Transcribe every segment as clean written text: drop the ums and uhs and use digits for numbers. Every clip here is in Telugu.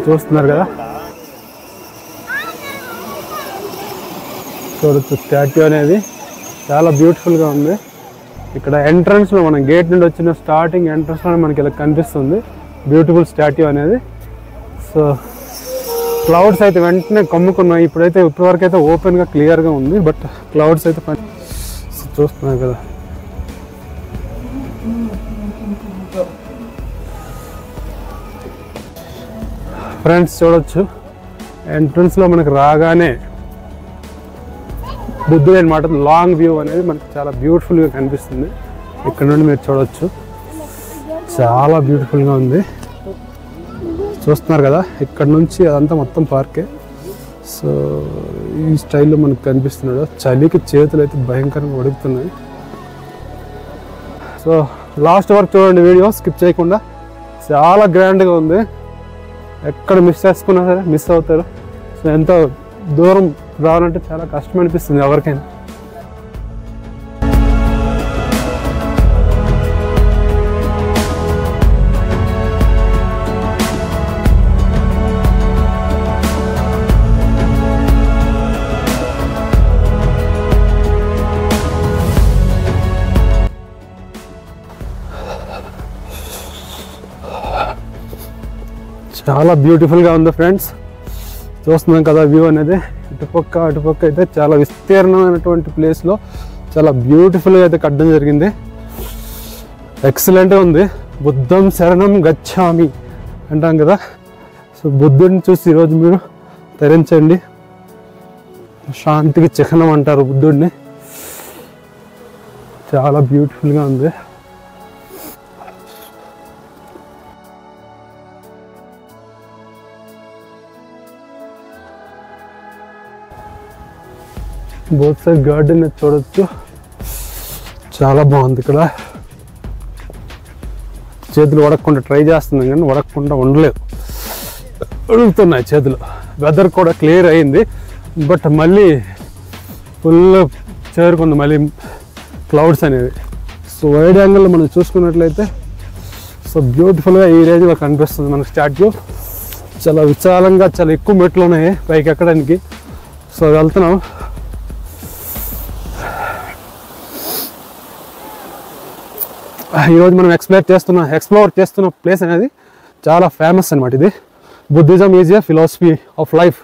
చూస్తున్నారు కదా, చూడొచ్చు స్టాట్యూ అనేది చాలా బ్యూటిఫుల్గా ఉంది. ఇక్కడ ఎంట్రన్స్లో మనం గేట్ నుండి వచ్చిన స్టార్టింగ్ ఎంట్రన్స్లో మనకి ఇలా కనిపిస్తుంది బ్యూటిఫుల్ స్టాట్యూ అనేది. సో క్లౌడ్స్ అయితే వెంటనే కమ్ముకున్నాయి. ఇప్పుడైతే ఇప్పటివరకు అయితే ఓపెన్గా క్లియర్గా ఉంది, బట్ క్లౌడ్స్ అయితే చూస్తున్నారు కదా. ఫ్రెండ్స్ చూడొచ్చు ఎంట్రన్స్లో మనకు రాగానే బుద్ధుడు అనమాట. లాంగ్ వ్యూ అనేది మనకు చాలా బ్యూటిఫుల్గా కనిపిస్తుంది. ఇక్కడ నుండి మీరు చూడొచ్చు, చాలా బ్యూటిఫుల్గా ఉంది. చూస్తున్నారు కదా, ఇక్కడ నుంచి అదంతా మొత్తం పార్కే. సో ఈ స్టైల్లో మనకు కనిపిస్తున్నాడు. చలికి చేతులు అయితే భయంకరంగా ఉడుకుతున్నాయి. సో లాస్ట్ వరకు చూడండి, వీడియో స్కిప్ చేయకుండా. చాలా గ్రాండ్గా ఉంది. ఎక్కడ మిస్ చేసుకున్నా సరే మిస్ అవుతారు. సో ఎంతో దూరం రావాలంటే చాలా కష్టం అనిపిస్తుంది ఎవరికైనా. చాలా బ్యూటిఫుల్గా ఉంది ఫ్రెండ్స్. చూస్తున్నాం కదా వ్యూ అనేది. ఇటుపక్క అటుపక్క అయితే చాలా విస్తీర్ణమైనటువంటి ప్లేస్లో చాలా బ్యూటిఫుల్గా అయితే కట్టడం జరిగింది. ఎక్సలెంట్గా ఉంది. బుద్ధం శరణం గచ్చామి అంటాం కదా. సో బుద్ధుడిని చూసి ఈరోజు మీరు తరించండి. శాంతికి చిహ్నం అంటారు బుద్ధుడిని. చాలా బ్యూటిఫుల్గా ఉంది. బోత్ సైడ్ గార్డెన్ చూడొచ్చు, చాలా బాగుంది. ఇక్కడ చేతులు వడకుండా ట్రై చేస్తున్నాం కానీ వడకుండా ఉండలేదు, ఉడుకుతున్నాయి చేతులు. వెదర్ కూడా క్లియర్ అయింది, బట్ మళ్ళీ ఫుల్ చేరుకుంది మళ్ళీ క్లౌడ్స్ అనేది. సో వైడ్ యాంగిల్లో మనం చూసుకున్నట్లయితే సో బ్యూటిఫుల్గా ఈ రేంజ్లో కనిపిస్తుంది మనకు స్టాట్యూ. చాలా విశాలంగా చాలా ఎక్కువ మెట్లు ఉన్నాయి పైకి ఎక్కడానికి. సో వెళ్తున్నాం. ఈరోజు మనం ఎక్స్ప్లోర్ చేస్తున్న ప్లేస్ అనేది చాలా ఫేమస్ అనమాట. ఇది Buddhism is a philosophy of life,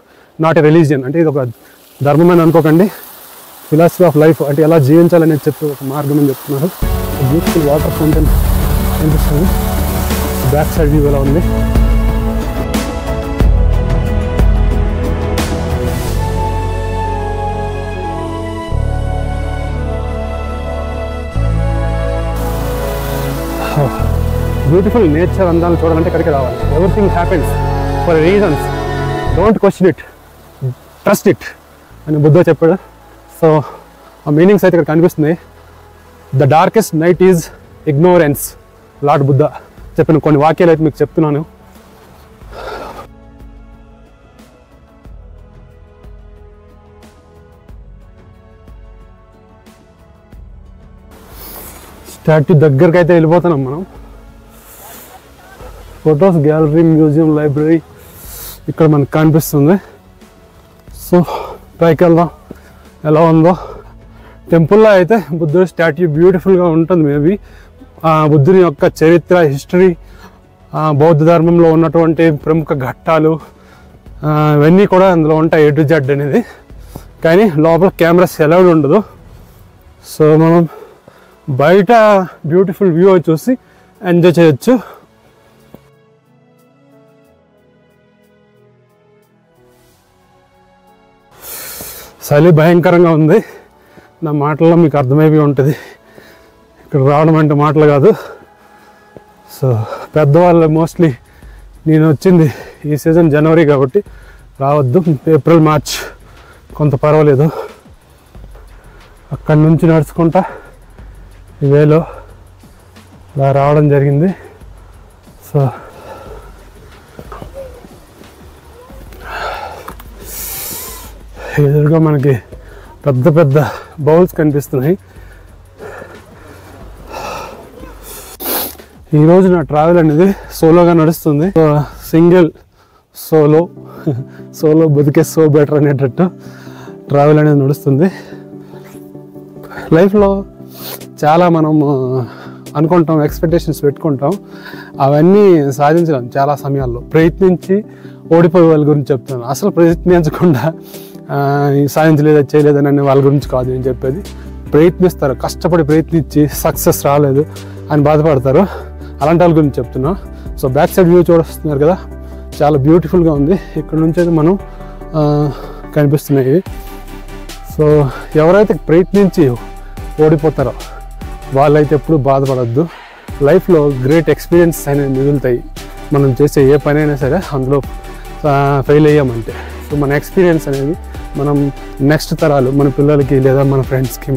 not a religion. అంటే ఇది ఒక ధర్మం అని అనుకోకండి. ఫిలాసఫీ ఆఫ్ లైఫ్ అంటే ఎలా జీవించాలనేది చెప్పి ఒక మార్గం అని చెప్తున్నారు. బ్యూటిఫుల్ వాటర్ ఫౌంటైన్ కనిపిస్తుంది. బ్యాక్ సైడ్ వ్యూ ఎలా ఉంది. బ్యూటిఫుల్ నేచర్ అందాలను చూడాలంటే ఇక్కడికి రావాలి. Everything happens for reasons, don't question it, trust it అని బుద్ధ చెప్పాడు. సో ఆ మీనింగ్స్ అయితే ఇక్కడ కనిపిస్తుంది. The darkest night is ignorance, lord Buddha చెప్పిన కొన్ని వాక్యాలు అయితే మీకు చెప్తున్నాను. స్టాట్యూ దగ్గరికి అయితే వెళ్ళిపోతున్నాం మనం. ఫొటోస్ గ్యాలరీ, మ్యూజియం, లైబ్రరీ ఇక్కడ మనకు కనిపిస్తుంది. సో పైకి వెళ్దాం ఎలా ఉందో. టెంపుల్లో అయితే బుద్ధుడి స్టాట్యూ బ్యూటిఫుల్గా ఉంటుంది. మేబీ బుద్ధుని యొక్క చరిత్ర, హిస్టరీ, బౌద్ధ ధర్మంలో ఉన్నటువంటి ప్రముఖ ఘట్టాలు ఇవన్నీ కూడా అందులో ఉంటాయి, A to Z అనేది. కానీ లోపల కెమెరాస్ అలౌడ్ ఉండదు. సో మనం బయట బ్యూటిఫుల్ వ్యూ చూసి ఎంజాయ్ చేయొచ్చు. చలి భయంకరంగా ఉంది. నా మాటల్లో మీకు అర్థమైపోయి ఉంటుంది. ఇక్కడ రావడం అంటే మాటలు కాదు. సో పెద్దవాళ్ళు మోస్ట్లీ, నేను వచ్చింది ఈ సీజన్ జనవరి కాబట్టి రావద్దు. ఏప్రిల్, మార్చ్ కొంత పర్వాలేదు. అక్కడి నుంచి నడుచుకుంటా ఈ వేలో ఇలా రావడం జరిగింది. సో ఎదురుగా మనకి పెద్ద పెద్ద బౌల్స్ కనిపిస్తున్నాయి. ఈరోజు నా ట్రావెల్ అనేది సోలోగా నడుస్తుంది. సింగిల్ సోలో బతికే సో బెటర్ అనేటట్టు ట్రావెల్ అనేది నడుస్తుంది. లైఫ్లో చాలా మనం అనుకుంటాం, ఎక్స్పెక్టేషన్స్ పెట్టుకుంటాం, అవన్నీ సాధించలేం చాలా సమయాల్లో. ప్రయత్నించి ఓడిపోయే వాళ్ళ గురించి చెప్తాను. అసలు ప్రయత్నించకుండా చేయలేదని అనే వాళ్ళ గురించి కాదు నేను చెప్పేది. ప్రయత్నిస్తారు, కష్టపడి ప్రయత్నించి సక్సెస్ రాలేదు అని బాధపడతారు, అలాంటి వాళ్ళ గురించి చెప్తున్నా. సో బ్యాక్ సైడ్ వ్యూ చూస్తున్నారు కదా, చాలా బ్యూటిఫుల్గా ఉంది. ఇక్కడ నుంచి అయితే మనం కనిపిస్తున్నాయి. సో ఎవరైతే ప్రయత్నించి ఓడిపోతారో వాళ్ళైతే ఎప్పుడు బాధపడద్దు. లైఫ్లో గ్రేట్ ఎక్స్పీరియన్స్ అనేవి మిగులుతాయి. మనం చేసే ఏ పని అయినా సరే అందులో ఫెయిల్ అయ్యామంటే, సో మన ఎక్స్పీరియన్స్ అనేది మనం నెక్స్ట్ తరాలు, మన పిల్లలకి లేదా మన ఫ్రెండ్స్కి,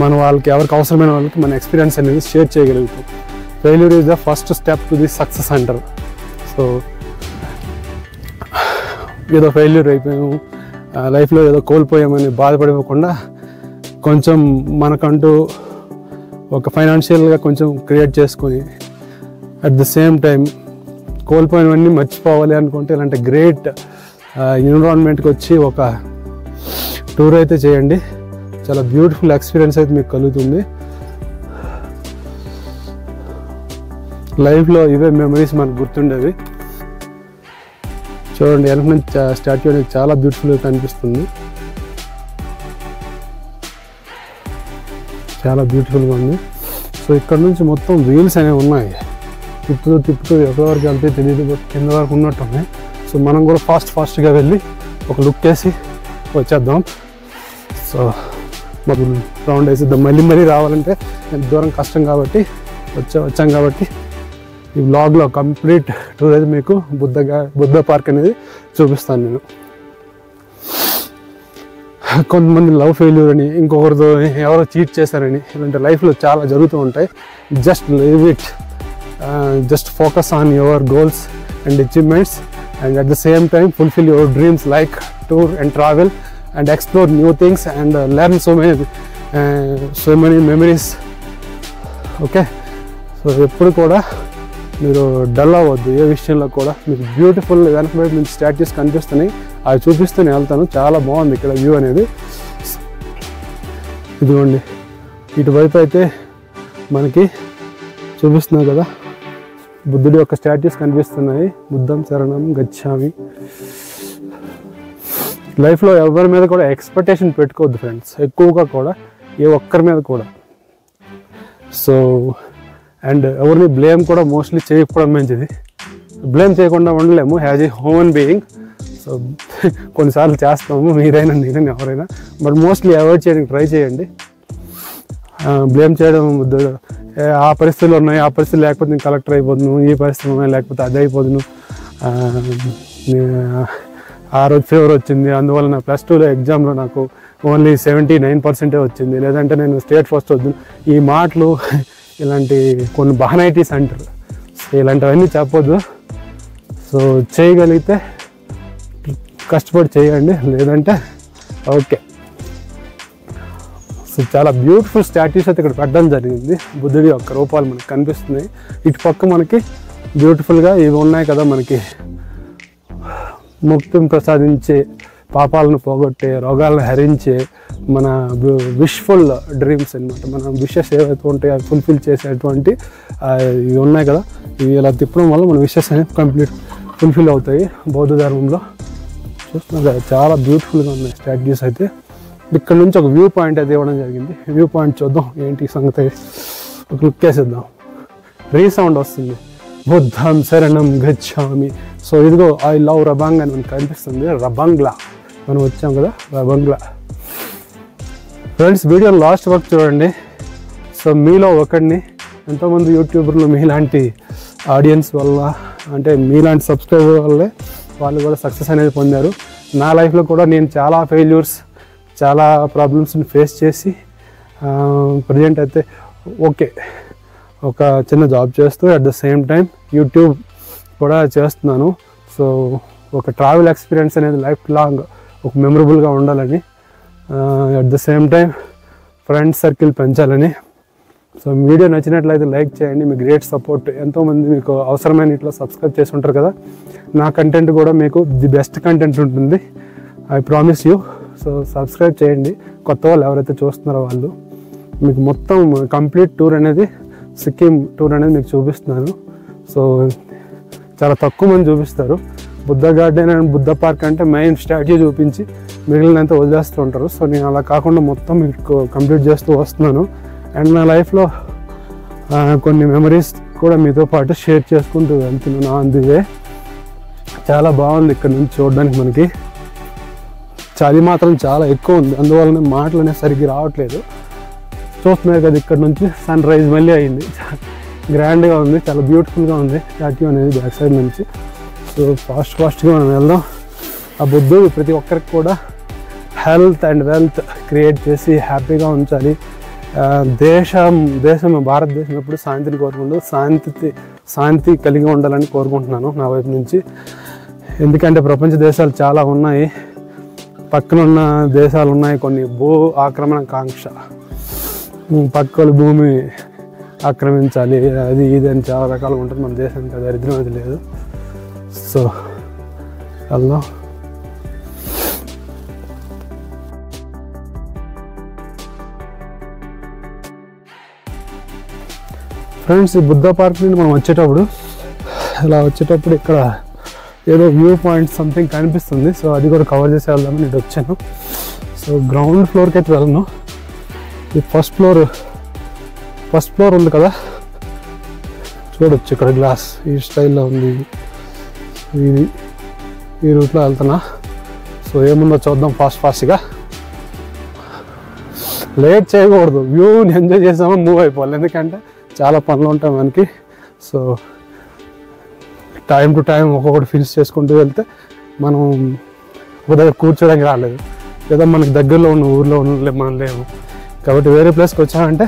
మన వాళ్ళకి, ఎవరికి అవసరమైన వాళ్ళకి మన ఎక్స్పీరియన్స్ అనేది షేర్ చేయగలుగుతాం. Failure is the first step to the success అంటారు. సో ఏదో ఫెయిల్యూర్ అయిపోయాము, లైఫ్లో ఏదో కోల్పోయామని బాధపడిపోకుండా కొంచెం మనకంటూ ఒక ఫైనాన్షియల్గా కొంచెం క్రియేట్ చేసుకొని అట్ ద సేమ్ టైం కోల్పోయినవన్నీ మర్చిపోవాలి అనుకుంటే ఇలాంటి గ్రేట్ ఎన్విరాన్మెంట్కి వచ్చి ఒక టూర్ అయితే చేయండి. చాలా బ్యూటిఫుల్ ఎక్స్పీరియన్స్ అయితే మీకు కలుగుతుంది. లైఫ్లో ఇవే మెమరీస్ మనకు గుర్తుండేవి. చూడండి, వెనక నుంచి స్టాట్యూ అనేది చాలా బ్యూటిఫుల్గా కనిపిస్తుంది, చాలా బ్యూటిఫుల్గా ఉంది. సో ఇక్కడ నుంచి మొత్తం వీల్స్ అనేవి ఉన్నాయి, తిప్పుతూ ఎక్కడి వరకు వెళ్తే తెలియదు, బట్ కింద వరకు ఉన్నట్టు ఉన్నాయి. సో మనం కూడా ఫాస్ట్గా వెళ్ళి ఒక లుక్ వేసి వచ్చేద్దాం. సో మొత్తం రౌండ్ వేసిద్దాం. మళ్ళీ రావాలంటే ఎంత దూరం కష్టం కాబట్టి వచ్చాం కాబట్టి ఈ వ్లాగ్లో కంప్లీట్ టూర్ అయితే మీకు బుద్ధ పార్క్ అనేది చూపిస్తాను నేను. కొంతమంది లవ్ ఫెయిల్యూర్ అని, ఇంకొకరితో ఎవరో చీట్ చేశారని, ఇలాంటి లైఫ్లో చాలా జరుగుతూ ఉంటాయి. Just live it, just focus on your goals and achievements, and at the same time fulfill your dreams like tour and travel and explore new things and learn so many memories. Okay, so ఎప్పుడు కూడా మీరు డల్ అవ్వద్దు ఏ విషయంలో కూడా. మీకు బ్యూటిఫుల్ వెనక వైపు నుంచి స్టాట్యూస్ కనిపిస్తున్నాయి, అవి చూపిస్తూనే వెళ్తాను. చాలా బాగుంది ఇక్కడ వ్యూ అనేది. ఇదిగోండి, ఇటువైపు అయితే మనకి చూపిస్తున్నాయి కదా, బుద్ధుడి యొక్క స్టాట్యూస్ కనిపిస్తున్నాయి. బుద్ధం శరణం గచ్చామి. లైఫ్లో ఎవరి మీద కూడా ఎక్స్పెక్టేషన్ పెట్టుకోవద్దు ఫ్రెండ్స్, ఎక్కువగా కూడా ఏ ఒక్కరి మీద కూడా. సో అండ్ ఎవరిని బ్లేమ్ కూడా మోస్ట్లీ చేయకపోవడం మంచిది. బ్లేమ్ చేయకుండా ఉండలేము as a human being. So కొన్నిసార్లు చేస్తాము, మీరైనా నేనైనా ఎవరైనా, బట్ మోస్ట్లీ అవాయిడ్ చేయడానికి ట్రై చేయండి. బ్లేమ్ చేయడం, ఆ పరిస్థితులు ఉన్నాయి, ఆ పరిస్థితులు లేకపోతే నేను కలెక్టర్ అయిపోదును, ఈ పరిస్థితులు ఉన్నాయి లేకపోతే అది అయిపోదును, ఆ రోజు ఫీవర్ వచ్చింది అందువల్ల నా +2లో ఎగ్జామ్లో నాకు ఓన్లీ 79% వచ్చింది, లేదంటే నేను స్టేట్ ఫస్ట్ వద్దు, ఈ మాటలు ఇలాంటి కొన్ని బహనైటీస్ అంటారు. సో ఇలాంటివన్నీ చెప్పొద్దు. సో చేయగలిగితే కష్టపడి చేయండి, లేదంటే ఓకే. సో చాలా బ్యూటిఫుల్ స్టాట్యూస్ అయితే ఇక్కడ పెట్టడం జరిగింది. బుద్ధుడి యొక్క రూపాలు మనకు కనిపిస్తున్నాయి. ఇటు పక్క మనకి బ్యూటిఫుల్గా ఇవి ఉన్నాయి కదా, మనకి ముక్తిని ప్రసాదించే, పాపాలను పోగొట్టే, రోగాలను హరించే, మన విష్ఫుల్ డ్రీమ్స్ అన్నమాట. మన విషెస్ ఏవైతే ఉంటాయో అవి ఫుల్ఫిల్ చేసేటువంటి ఇవి ఉన్నాయి కదా, ఇవి ఇలా తిప్పడం వల్ల మన విషెస్ అనేవి కంప్లీట్ ఫుల్ఫిల్ అవుతాయి బౌద్ధ ధర్మంలో. చూస్తున్నారు కదా, చాలా బ్యూటిఫుల్గా ఉన్నాయి స్టాట్యూస్ అయితే. ఇక్కడ నుంచి ఒక వ్యూ పాయింట్ అయితే ఇవ్వడం జరిగింది. వ్యూ పాయింట్ చూద్దాం ఏంటి సంగతి, ఒక లుక్ వేసేద్దాం. రీసౌండ్ వస్తుంది, బుద్ధం శరణం గచ్చామి. సో ఇదిగో ఐ లవ్ రబాంగ్ అని మనకు కనిపిస్తుంది. రబంగ్లా మనం వచ్చాం కదా, రబంగ్లా. ఫ్రెండ్స్ వీడియో లాస్ట్ వరకు చూడండి. సో మీలో ఒకడిని, ఎంతోమంది యూట్యూబర్లు మీలాంటి ఆడియన్స్ వల్ల, అంటే మీలాంటి సబ్స్క్రైబర్ వల్లే వాళ్ళు కూడా సక్సెస్ అనేది పొందారు. నా లైఫ్లో కూడా నేను చాలా ఫెయిల్యూర్స్, చాలా ప్రాబ్లమ్స్ని ఫేస్ చేసి ప్రజెంట్ అయితే ఓకే, ఒక చిన్న జాబ్ చేస్తూ at the same time YouTube కూడా చేస్తున్నాను. సో ఒక ట్రావెల్ ఎక్స్పీరియన్స్ అనేది లైఫ్ లాంగ్ ఒక మెమరబుల్గా ఉండాలని, at the same time friends circle పెంచాలని, సో వీడియో నచ్చినట్లయితే లైక్ చేయండి, మీ గ్రేట్ సపోర్ట్. ఎంతోమంది మీకు అవసరమైన ఇట్లా సబ్స్క్రైబ్ చేసి ఉంటారు కదా, నా కంటెంట్ కూడా మీకు ది బెస్ట్ కంటెంట్ ఉంటుంది, I promise you. So subscribe చేయండి. కొత్త వాళ్ళు ఎవరైతే చూస్తున్నారో వాళ్ళు. మీకు మొత్తం కంప్లీట్ టూర్ అనేది, సిక్కిం టూర్ అనేది మీకు చూపిస్తున్నాను. సో చాలా తక్కువ మంది చూపిస్తారు. Buddha garden and Buddha park అంటే మెయిన్ స్టాట్యూ చూపించి మిగిలినంత వదిలేస్తూ ఉంటారు. సో నేను అలా కాకుండా మొత్తం మీకు కంప్లీట్ చేస్తూ వస్తున్నాను. అండ్ నా లైఫ్లో కొన్ని మెమరీస్ కూడా మీతో పాటు షేర్ చేసుకుంటూ వెళ్తున్నాను. అందుకే చాలా బాగుంది ఇక్కడ నుంచి చూడడానికి. మనకి చలి మాత్రం చాలా ఎక్కువ ఉంది, అందువలన మాటలు అనేవి సరిగ్గా రావట్లేదు. చూస్తున్నారు కదా, ఇక్కడ నుంచి సన్ రైజ్ మళ్ళీ అయింది. గ్రాండ్గా ఉంది, చాలా బ్యూటిఫుల్గా ఉంది స్టాట్యూ అనేది బ్యాక్ సైడ్ నుంచి. సో ఫాస్ట్గా మనం వెళ్దాం. ఆ బుద్ధుడు ప్రతి ఒక్కరికి కూడా హెల్త్ అండ్ వెల్త్ క్రియేట్ చేసి హ్యాపీగా ఉంచాలి. దేశం భారతదేశం ఎప్పుడు శాంతిని కోరుకుంటూ శాంతి కలిగి ఉండాలని కోరుకుంటున్నాను నా వైపు నుంచి. ఎందుకంటే ప్రపంచ దేశాలు చాలా ఉన్నాయి, పక్కనున్న దేశాలు ఉన్నాయి, కొన్ని భూ ఆక్రమణకాంక్ష, పక్కల భూమి ఆక్రమించాలి, అది ఇది అని చాలా రకాలుగా ఉంటుంది. మన దేశానికి దరిద్రం అది లేదు. సో వెళ్దాం. ఫ్రెండ్స్, ఈ బుద్ధ పార్క్ నుండి మనం వచ్చేటప్పుడు ఇక్కడ ఏదో వ్యూ పాయింట్ సంథింగ్ కనిపిస్తుంది. సో అది కూడా కవర్ చేసి వెళ్దామని ఇటు వచ్చాను. సో గ్రౌండ్ ఫ్లోర్కి అయితే వెళ్ళను. ఈ ఫస్ట్ ఫ్లోర్ ఉంది కదా, చూడొచ్చు ఇక్కడ గ్లాస్ ఈ స్టైల్లో ఉంది. ఈ రూట్లో వెళ్తున్నా. సో ఏముందో చూద్దాం ఫాస్ట్గా. లేట్ చేయకూడదు, వ్యూని ఎంజాయ్ చేసామో మూవ్ అయిపోవాలి. ఎందుకంటే చాలా పనులు ఉంటాయి మనకి. సో టైం టు టైం ఒక్కొక్కటి ఫినిష్ చేసుకుంటూ వెళ్తే మనం ఒక దగ్గర కూర్చోడానికి రాలేదు, లేదా మనకి దగ్గరలో ఉన్న ఊర్లో మనం లేము కాబట్టి వేరే ప్లేస్కి వచ్చామంటే.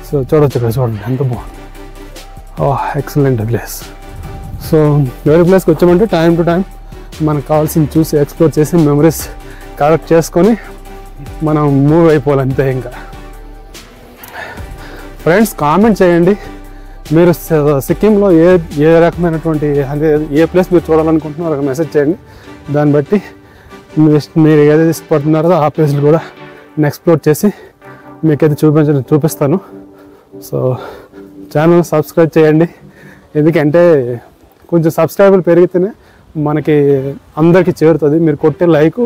సో చూడొచ్చు ఇక్కడ, చూడండి ఎంత బాగుంది. Excellent place. సో వేరే ప్లేస్కి వచ్చామంటే టైం టు టైం మనకు కావాల్సింది చూసి ఎక్స్ప్లోర్ చేసి మెమరీస్ కలెక్ట్ చేసుకొని మనం మూవ్ అయిపోవాలంతే. ఇంకా ఫ్రెండ్స్ కామెంట్ చేయండి, మీరు సిక్కింలో ఏ రకమైనటువంటి అంటే ఏ ప్లేస్ మీరు చూడాలనుకుంటున్నారో ఒక మెసేజ్ చేయండి. దాన్ని బట్టి మీరు ఏదైతే ఇష్టపడుతున్నారో ఆ ప్లేస్లు కూడా నేను ఎక్స్ప్లోర్ చేసి మీకైతే చూపిస్తాను. సో ఛానల్ సబ్స్క్రైబ్ చేయండి, ఎందుకంటే కొంచెం సబ్స్క్రైబర్లు పెరిగితేనే మనకి అందరికీ చేరుతుంది. మీరు కొట్టే లైక్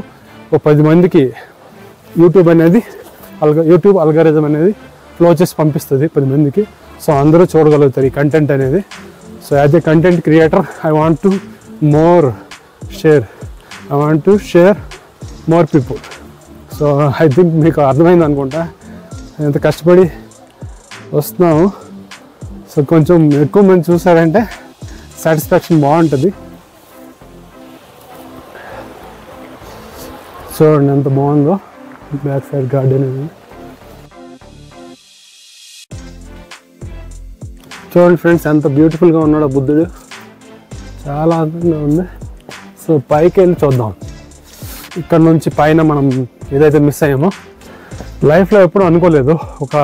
ఒక 10 మందికి యూట్యూబ్ అల్గారిజం అనేది ఫ్లో చేసి పంపిస్తుంది 10 మందికి. సో అందరూ చూడగలుగుతారు ఈ కంటెంట్ అనేది. So as a content creator I want to share more people. So I think మీకు అర్థమైంది అనుకుంటా ఎంత కష్టపడి వస్తున్నాము. సో కొంచెం ఎక్కువ మంది చూసారంటే సాటిస్ఫాక్షన్ బాగుంటుంది. చూడండి ఎంత బాగుందో బ్యాక్ సైడ్ గార్డెన్ అనేది. చూడండి ఫ్రెండ్స్ ఎంత బ్యూటిఫుల్గా ఉన్నాడో బుద్ధుడు, చాలా అందంగా ఉంది. సో పైకి వెళ్ళి చూద్దాం. ఇక్కడ నుంచి పైన మనం ఏదైతే మిస్ అయ్యామో, లైఫ్లో ఎప్పుడూ అనుకోలేదు ఒక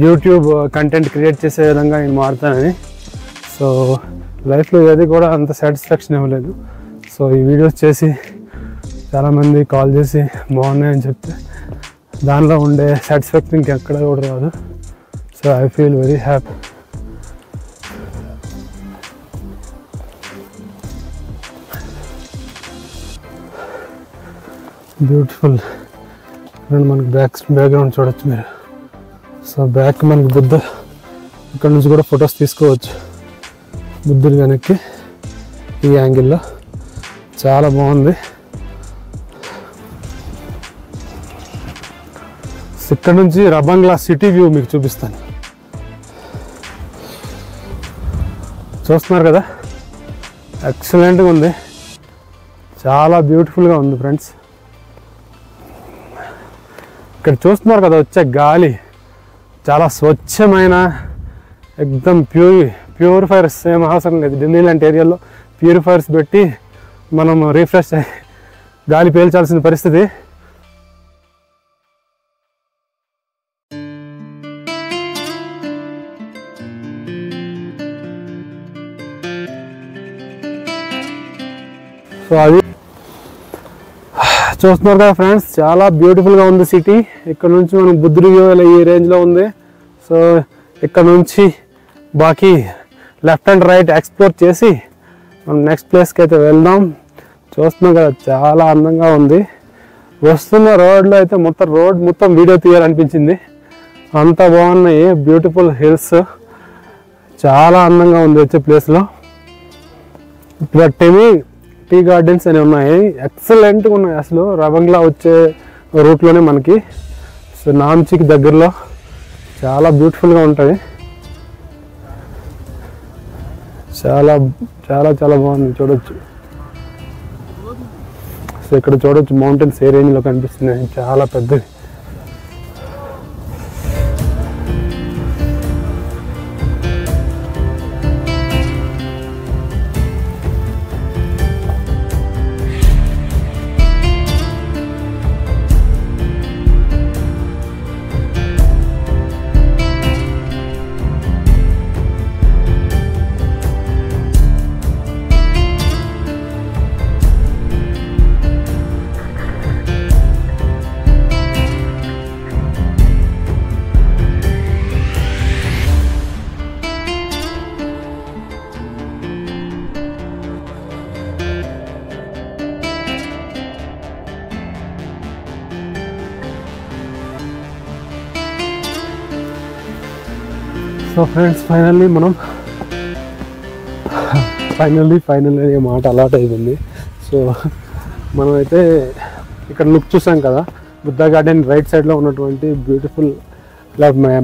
యూట్యూబ్ కంటెంట్ క్రియేట్ చేసే విధంగా నేను మారుతానని. సో లైఫ్లో ఏది కూడా అంత సాటిస్ఫాక్షన్ ఇవ్వలేదు. సో ఈ వీడియోస్ చేసి చాలామంది కాల్ చేసి బాగున్నాయని చెప్తే దానిలో ఉండే సాటిస్ఫాక్షన్ ఇంకెక్కడ కూడా రాదు. So I feel very happy. Beautiful. మనకి బ్యాక్గ్రౌండ్ చూడొచ్చు మీరు. సో బ్యాక్ మనకి బుద్ధ, ఇక్కడ నుంచి కూడా ఫొటోస్ తీసుకోవచ్చు బుద్ధుడు వెనక్కి ఈ యాంగిల్లో. చాలా బాగుంది. ఇక్కడ నుంచి రబంగ్లా సిటీ వ్యూ మీకు చూపిస్తాను. చూస్తున్నారు కదా, ఎక్సలెంట్గా ఉంది, చాలా బ్యూటిఫుల్గా ఉంది ఫ్రెండ్స్. ఇక్కడ చూస్తున్నారు కదా వచ్చే గాలి చాలా స్వచ్ఛమైన, ఎక్దమ్ ప్యూరిఫైర్స్. ఏం అవసరం లేదు, ఢిల్లీ లాంటి ఏరియాలో ప్యూరిఫైర్స్ పెట్టి మనం రిఫ్రెష్ గాలి పీల్చాల్సిన పరిస్థితి. సో అది చూస్తున్నారు కదా ఫ్రెండ్స్, చాలా బ్యూటిఫుల్గా ఉంది సిటీ. ఇక్కడ నుంచి మనం బుద్ధుడి వ్యూ ఈ రేంజ్లో ఉంది. సో ఇక్కడ నుంచి బాకీ లెఫ్ట్ అండ్ రైట్ ఎక్స్ప్లోర్ చేసి మనం నెక్స్ట్ ప్లేస్కి అయితే వెళ్దాం. చూస్తున్నాం కదా, చాలా అందంగా ఉంది. వస్తున్న రోడ్లో అయితే రోడ్ మొత్తం వీడియో తీయాలనిపించింది, అంత బాగున్నాయి. బ్యూటిఫుల్ హిల్స్, చాలా అందంగా ఉంది వచ్చే ప్లేస్లో. ఇక్కడ టీ గార్డెన్స్ అని ఉన్నాయి, ఎక్సలెంట్గా ఉన్నాయి అసలు. రవంగ్లా వచ్చే రూట్లోనే మనకి. సో నామ్చికి దగ్గరలో చాలా బ్యూటిఫుల్గా ఉంటుంది. చాలా చాలా చాలా బాగుంది, చూడొచ్చు. సో ఇక్కడ చూడొచ్చు మౌంటైన్స్ ఏ రేంజ్లో కనిపిస్తున్నాయి, చాలా పెద్దది. సో ఫ్రెండ్స్, ఫైనల్లీ అనే మాట అలాట్ అయిపోయింది. సో మనమైతే ఇక్కడ లుక్ చూసాం కదా, బుద్ధ గార్డెన్ రైట్ సైడ్లో ఉన్నటువంటి బ్యూటిఫుల్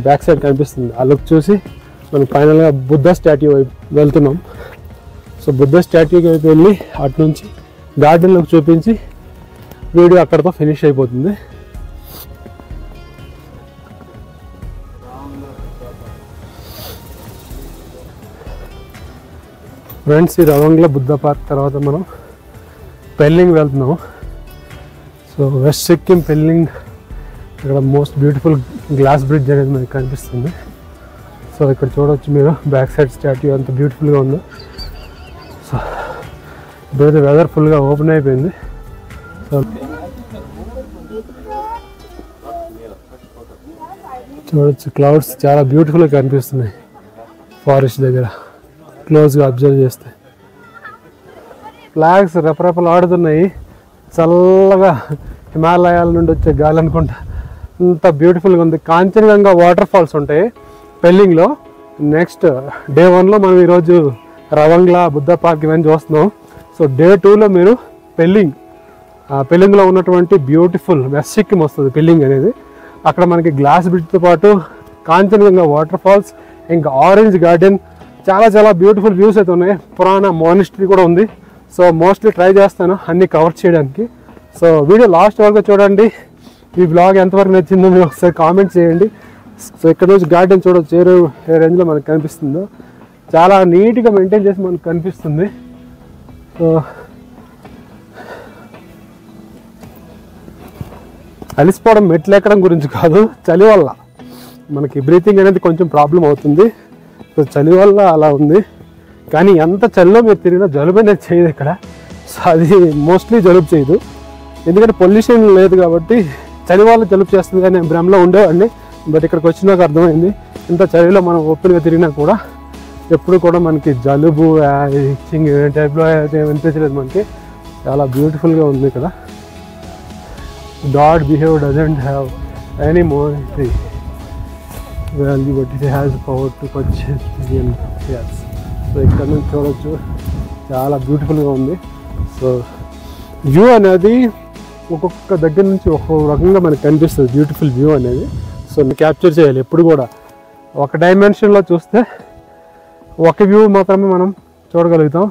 బ్యాక్ సైడ్ కనిపిస్తుంది. ఆ లుక్ చూసి మనం ఫైనల్గా బుద్ధ స్టాట్యూ వైపు వెళ్తున్నాం. సో బుద్ధ స్టాట్యూకి వైపు వెళ్ళి అటు నుంచి గార్డెన్లోకి చూపించి వీడియో అక్కడితో ఫినిష్ అయిపోతుంది. ఫ్రెండ్స్, ఈ రవంగ్లా బుద్ధ పార్క్ తర్వాత మనం పెల్లింగ్ వెళ్తున్నాం. సో వెస్ట్ సిక్కిం పెల్లింగ్, ఇక్కడ మోస్ట్ బ్యూటిఫుల్ గ్లాస్ బ్రిడ్జ్ అనేది మనకి కనిపిస్తుంది. సో ఇక్కడ చూడవచ్చు మీరు, బ్యాక్ సైడ్ స్టాట్యూ ఎంత బ్యూటిఫుల్గా ఉందో. సో ఇప్పుడైతే వెదర్ ఫుల్గా ఓపెన్ అయిపోయింది. సో చూడవచ్చు, క్లౌడ్స్ చాలా బ్యూటిఫుల్గా కనిపిస్తున్నాయి ఫారెస్ట్ దగ్గర క్లోజ్గా అబ్జర్వ్ చేస్తే. ఫ్లాగ్స్ రెపరెపలు ఆడుతున్నాయి, చల్లగా హిమాలయాల నుండి వచ్చే గాలి అనుకుంటా, అంత బ్యూటిఫుల్గా ఉంది. కాంచనగంగా వాటర్ ఫాల్స్ ఉంటాయి పెల్లింగ్లో. నెక్స్ట్ డే 1లో మనం ఈరోజు రవంగ్లా బుద్ధ పార్క్ ఇవన్నీ చూస్తున్నాం. సో డే 2లో మీరు పెల్లింగ్లో ఉన్నటువంటి బ్యూటిఫుల్ వెస్ట్ సిక్కిం వస్తుంది. పెల్లింగ్ అనేది అక్కడ మనకి గ్లాస్ బ్రిడ్జ్తో పాటు కాంచనగంగా వాటర్ ఫాల్స్, ఇంకా ఆరెంజ్ గార్డెన్, చాలా చాలా బ్యూటిఫుల్ వ్యూస్ అయితే ఉన్నాయి. పురాణ మానిస్ట్రీ కూడా ఉంది. సో మోస్ట్లీ ట్రై చేస్తాను అన్నీ కవర్ చేయడానికి. సో వీడియో లాస్ట్ వరకు చూడండి. ఈ బ్లాగ్ ఎంతవరకు నచ్చిందో మీరు ఒకసారి కామెంట్ చేయండి. సో ఇక్కడ నుంచి గార్డెన్ చూడవచ్చు ఏ రేంజ్లో మనకు కనిపిస్తుందో, చాలా నీట్గా మెయింటైన్ చేసి మనకు కనిపిస్తుంది. సో అలిసిపోవడం మెట్లు ఎక్కడం గురించి కాదు, చలి వల్ల మనకి బ్రీతింగ్ అనేది కొంచెం ప్రాబ్లం అవుతుంది. సో చలి వల్ల అలా ఉంది. కానీ ఎంత చలిలో మీరు తిరిగినా జలుబు అనేది చేయదు ఇక్కడ. సో అది మోస్ట్లీ జలుబు చేయదు, ఎందుకంటే పొల్యూషన్ లేదు కాబట్టి. చలి వల్ల జలుబు చేస్తుంది కానీ భ్రమలో ఉండేవాడిని. బట్ ఇక్కడికి వచ్చినాక అర్థమైంది, ఇంత చలిలో మనం ఓపెన్గా తిరిగినా కూడా ఎప్పుడు కూడా మనకి జలుబు ఇచ్చింగ్ టైప్లో అయితే అనిపించలేదు మనకి. చాలా బ్యూటిఫుల్గా ఉంది ఇక్కడ. God behave doesn't have any monetary value, but it has power to purchase million shares. So ఇక్కడ నుంచి చూడవచ్చు, చాలా బ్యూటిఫుల్గా ఉంది. సో వ్యూ అనేది ఒక్కొక్క దగ్గర నుంచి ఒక్కొక్క రకంగా మనకు కనిపిస్తుంది బ్యూటిఫుల్ వ్యూ అనేది. సో క్యాప్చర్ చేయాలి ఎప్పుడు కూడా. ఒక డైమెన్షన్లో చూస్తే ఒక వ్యూ మాత్రమే మనం చూడగలుగుతాం.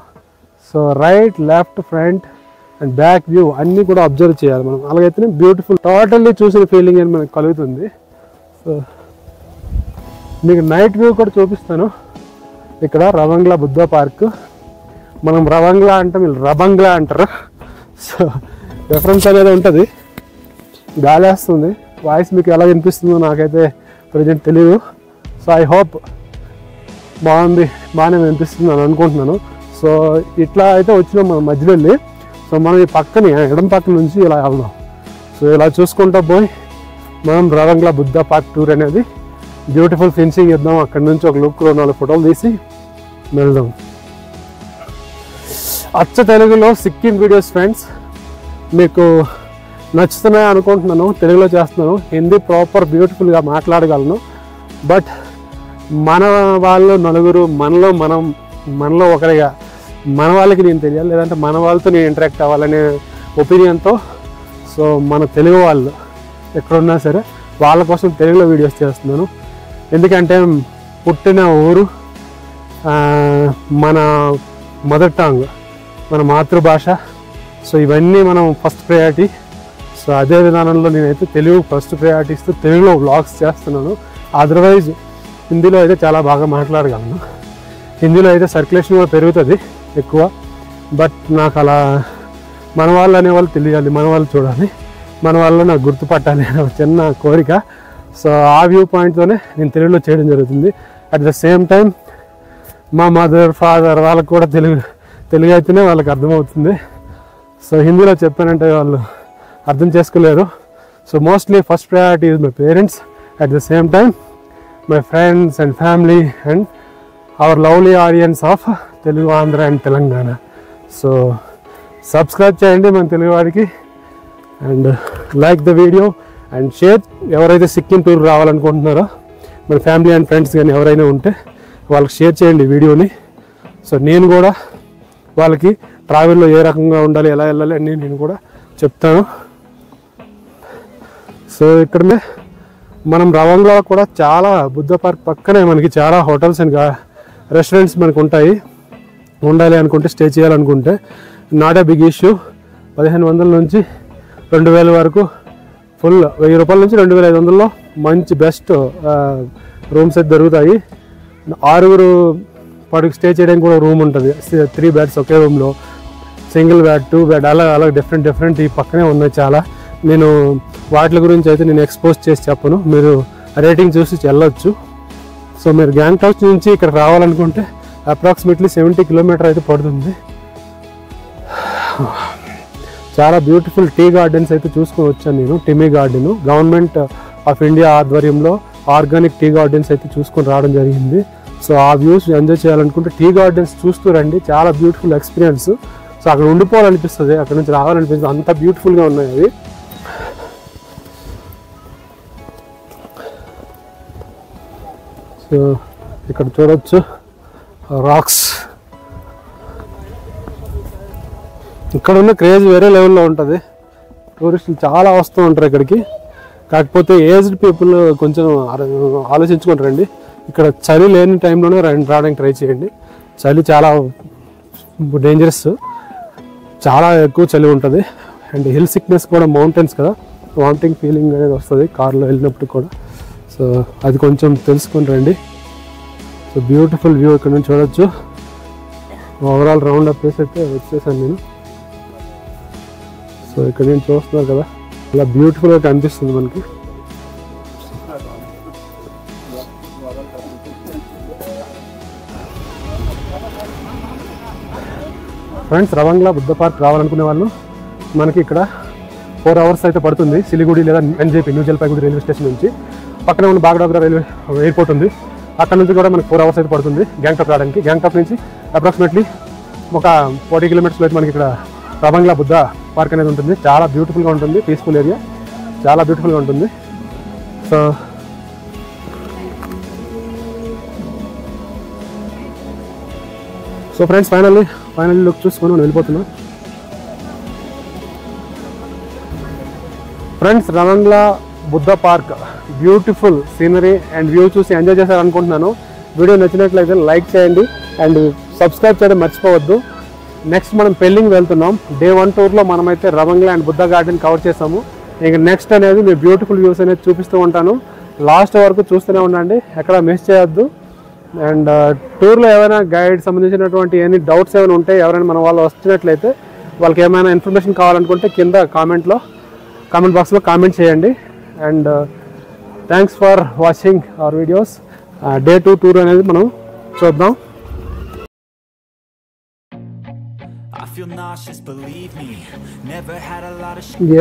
So right, left, front and back view అన్నీ కూడా అబ్జర్వ్ చేయాలి మనం. అలాగైతేనే బ్యూటిఫుల్ టోటల్లీ చూసిన ఫీలింగ్ అని మనకు కలుగుతుంది. సో మీకు నైట్ వ్యూ కూడా చూపిస్తాను. ఇక్కడ రవంగ్లా బుద్ధ పార్క్, మనం రవంగ్లా అంటాం, వీళ్ళు రబంగ్లా అంటారు. సో డిఫరెన్స్ అనేది ఉంటుంది. గాలి వస్తుంది, వాయిస్ మీకు ఎలా వినిపిస్తుందో నాకైతే ప్రజెంట్ తెలియదు. సో ఐ హోప్ బాగానే వినిపిస్తుంది అని అనుకుంటున్నాను. సో ఇట్లా అయితే వచ్చినాం మనం మధ్యలో వెళ్ళి. సో మనం ఈ పక్కని ఎడం పక్క నుంచి ఇలా వెళ్దాం. సో ఇలా చూసుకుంటూ పోయి మనం రవంగ్లా బుద్ధ పార్క్ టూర్ అనేది బ్యూటిఫుల్ ఫినిషింగ్ ఇద్దాం. అక్కడి నుంచి ఒక లుక్ 4 ఫోటోలు తీసి వెళ్దాం. అచ్చ తెలుగులో సిక్కిం వీడియోస్ ఫ్రెండ్స్ మీకు నచ్చుతున్నాయి అనుకుంటున్నాను. తెలుగులో చేస్తున్నాను. హిందీ ప్రాపర్ బ్యూటిఫుల్గా మాట్లాడగలను. బట్ మన వాళ్ళు నలుగురు మనలో ఒకరిగా మన వాళ్ళకి నేను తెలియాలి, లేదంటే మన వాళ్ళతో నేను ఇంటరాక్ట్ అవ్వాలనే ఒపీనియన్తో సో మన తెలుగు వాళ్ళు ఎక్కడున్నా సరే వాళ్ళ కోసం తెలుగులో వీడియోస్ చేస్తున్నాను. ఎందుకంటే పుట్టిన ఊరు మన మదర్ టంగ్, మన మాతృభాష. సో ఇవన్నీ మనం ఫస్ట్ ప్రయారిటీ. సో అదే విధానంలో నేనైతే తెలుగు ఫస్ట్ ప్రయారిటీ ఇస్తూ తెలుగులో వ్లాగ్స్ చేస్తున్నాను. అదర్వైజ్ హిందీలో అయితే చాలా బాగా మాట్లాడగలను. హిందీలో అయితే సర్క్యులేషన్ కూడా పెరుగుతుంది ఎక్కువ. బట్ నాకు అలా మన వాళ్ళు అనేవాళ్ళు తెలియాలి, మన వాళ్ళు చూడాలి, మన వాళ్ళు నాకు గుర్తుపట్టాలి అనే చిన్న కోరిక. సో ఆ వ్యూ పాయింట్తోనే నేను తెలుగులో చేయడం జరుగుతుంది. అట్ ద సేమ్ టైం మా మదర్ ఫాదర్ వాళ్ళకు కూడా తెలుగు అయితేనే వాళ్ళకి అర్థమవుతుంది. సో హిందీలో చెప్పానంటే వాళ్ళు అర్థం చేసుకోలేరు. So mostly first priority is my parents, at the same time my friends and family and hour lovely audience of Telugu, Andhra and Telangana. So subscribe చేయండి మన తెలుగు వాడికి and like the video and share. ఎవరైతే సిక్కిం టూర్ రావాలనుకుంటున్నారో మన ఫ్యామిలీ అండ్ ఫ్రెండ్స్ కానీ ఎవరైనా ఉంటే వాళ్ళకి షేర్ చేయండి వీడియోని. సో నేను కూడా వాళ్ళకి ట్రావెల్లో ఏ రకంగా ఉండాలి, ఎలా వెళ్ళాలి అని నేను కూడా చెప్తాను. సో ఇక్కడనే మనం రవంగ్లో కూడా చాలా బుద్ధ పార్క్ పక్కనే మనకి చాలా హోటల్స్ అండ్ రెస్టారెంట్స్ మనకు ఉంటాయి. ఉండాలి అనుకుంటే, స్టే చేయాలనుకుంటే నాట్ ఏ బిగ్ ఇష్యూ. 1500 నుంచి 2000 వరకు ఫుల్ 1000 రూపాయల నుంచి 2500లో మంచి బెస్ట్ రూమ్స్ అయితే దొరుకుతాయి. 6 పడుకు స్టే చేయడానికి కూడా రూమ్ ఉంటుంది. 3 బెడ్స్ ఒకే రూమ్లో, సింగిల్ బెడ్, 2 బెడ్ అలా డిఫరెంట్ ఈ పక్కనే ఉన్నాయి చాలా. నేను వాటి గురించి అయితే నేను ఎక్స్పోజ్ చేసి చెప్పను, మీరు రేటింగ్ చూసి వెళ్ళొచ్చు. సో మీరు గ్యాంగ్టాక్ నుంచి ఇక్కడ రావాలనుకుంటే అప్రాక్సిమేట్లీ 70 కిలోమీటర్ అయితే పడుతుంది. చాలా బ్యూటిఫుల్ టీ గార్డెన్స్ అయితే చూసుకొని వచ్చాను నేను. Timmy garden government of India ఆధ్వర్యంలో ఆర్గానిక్ టీ గార్డెన్స్ అయితే చూసుకొని రావడం జరిగింది. సో ఆ వ్యూస్ ఎంజాయ్ చేయాలనుకుంటే టీ గార్డెన్స్ చూస్తూ రండి. చాలా బ్యూటిఫుల్ ఎక్స్పీరియన్స్. సో అక్కడ ఉండిపోవాలనిపిస్తుంది, అక్కడ నుంచి రావాలనిపిస్తుంది, అంత బ్యూటిఫుల్గా ఉన్నాయి అవి. సో ఇక్కడ చూడొచ్చు రాక్స్. ఇక్కడ ఉన్న క్రేజ్ వేరే లెవెల్లో ఉంటుంది. టూరిస్టులు చాలా వస్తూ ఉంటారు ఇక్కడికి. కాకపోతే ఏజ్డ్ పీపుల్ కొంచెం ఆలోచించుకొని రండి. ఇక్కడ చలి లేని టైంలోనే రావడానికి ట్రై చేయండి. చలి చాలా డేంజరస్, చాలా ఎక్కువ చలి ఉంటుంది. అండ్ హిల్ సిక్నెస్ కూడా, మౌంటైన్స్ కదా, వామిటింగ్ ఫీలింగ్ అనేది వస్తుంది కార్లో వెళ్ళినప్పుడు కూడా. సో అది కొంచెం తెలుసుకొని రండి. సో బ్యూటిఫుల్ వ్యూ ఇక్కడ నుంచి చూడొచ్చు. ఓవరాల్ రౌండ్ అప్ ప్లేస్ అయితే వచ్చేసాను నేను. సో ఇక్కడ నేను చూస్తున్నారు కదా, ఇలా బ్యూటిఫుల్గా కనిపిస్తుంది మనకి. ఫ్రెండ్స్, రవంగ్లా బుద్ధ పార్క్ రావాలనుకునే వాళ్ళు మనకి ఇక్కడ 4 hours అయితే పడుతుంది. సిలిగుడి లేదా ఎన్జేపీ, న్యూ జల్పాయిగూడి రైల్వే స్టేషన్ నుంచి. పక్కనే ఉన్న బాగ్డోగ్రా రైల్వే ఎయిర్పోర్ట్ ఉంది, అక్కడ నుంచి కూడా మనకి 4 hours అయితే పడుతుంది గ్యాంగ్టాక్ రావడానికి. గ్యాంగ్టాక్ నుంచి అప్రాక్సిమేట్లీ ఒక 40 kilometers అయితే మనకి ఇక్కడ రవంగ్లా బుద్ధ పార్క్ అనేది ఉంటుంది. చాలా బ్యూటిఫుల్గా ఉంటుంది, పీస్ఫుల్ ఏరియా, చాలా బ్యూటిఫుల్గా ఉంటుంది. సో ఫ్రెండ్స్, ఫైనల్లీ లుక్ చూసుకొని మనం వెళ్ళిపోతున్నాం. Friends, Ravangla Buddha park beautiful scenery and view చూసి ఎంజాయ్ చేశారనుకుంటున్నాను. వీడియో నచ్చినట్లయితే లైక్ చేయండి అండ్ సబ్స్క్రైబ్ చేయడం మర్చిపోవద్దు. నెక్స్ట్ మనం పెళ్ళింగ్ వెళ్తున్నాం. Day 1 టూర్లో మనమైతే రవంగ్లా అండ్ బుద్ధ గార్డెన్ కవర్ చేసాము. ఇంకా నెక్స్ట్ అనేది మీ బ్యూటిఫుల్ వ్యూస్ అనేది చూపిస్తూ ఉంటాను. లాస్ట్ వరకు చూస్తూనే ఉండండి, ఎక్కడ మిస్ చేయొద్దు. అండ్ టూర్లో ఏమైనా గైడ్ సంబంధించినటువంటి ఎనీ డౌట్స్ ఏమైనా ఉంటే, ఎవరైనా మన వాళ్ళు వచ్చినట్లయితే వాళ్ళకి ఏమైనా ఇన్ఫర్మేషన్ కావాలనుకుంటే కింద కామెంట్ బాక్స్లో కామెంట్ చేయండి. And thanks for watching our videos. Day 2 tour అనేది మనం చూద్దాం.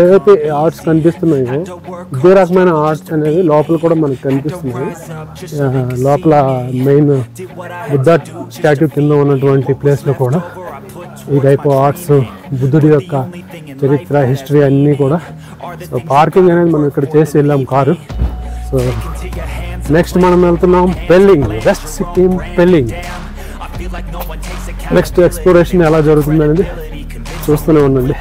ఏదైతే ఆర్ట్స్ కనిపిస్తున్నాయో ఇదే రకమైన ఆర్ట్స్ అనేది లోపల కూడా మనకు కనిపిస్తున్నాయి. లోపల మెయిన్ బుద్ధ స్టాట్యూ కింద ఉన్నటువంటి ప్లేస్లో కూడా ఈ టైప్ ఆర్ట్స్, బుద్ధుడి యొక్క చరిత్ర, హిస్టరీ అన్నీ కూడా. సో పార్కింగ్ అనేది మనం ఇక్కడ చేసి వెళ్ళాం కారు. సో నెక్స్ట్ మనం వెళ్తున్నాం పెల్లింగ్, వెస్ట్ సిక్కిం పెల్లింగ్. నెక్స్ట్ ఎక్స్ప్లోరేషన్ ఎలా జరుగుతుంది అనేది చూస్తూనే ఉండండి.